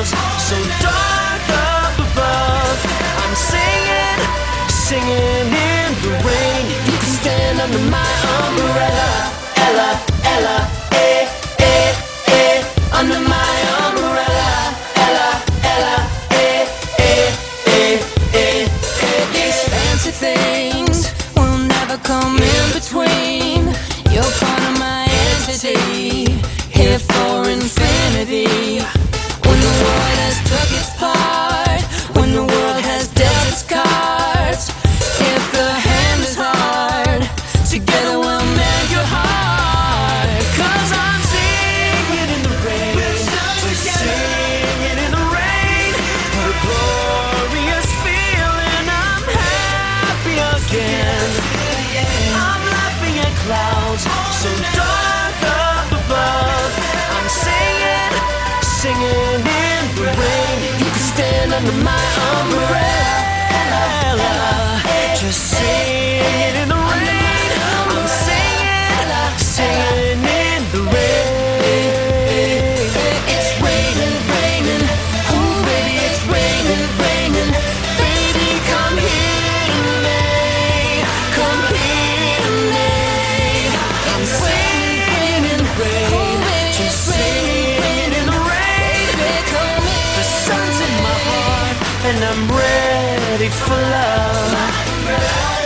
clouds so dark up above. I'm singing, singing in the rain. You can stand under my umbrella. Ella, Ella, eh, eh, eh. Under my umbrella. Ella, Ella, eh, eh, eh, eh, eh. These fancy things will never come in between. You're part of my entity, here for infinity. When the world has took its part, when the world has dealt its cards, if the hand is hard, together we'll mend your heart. 'Cause I'm singing in the rain, just singing in the rain. What a glorious feeling, I'm happy again. I'm laughing at clouds so dark up above. I'm singing, singing in the rain. You can stand under my umbrella. Just singing in the rain. I'm singing, singing in the rain. It's raining, raining. Oh baby, it's raining, raining. Baby, come here to me. Come here to me. I'm singing in the rain. Just singing in the rain. The sun's in my heart and I'm ready for love.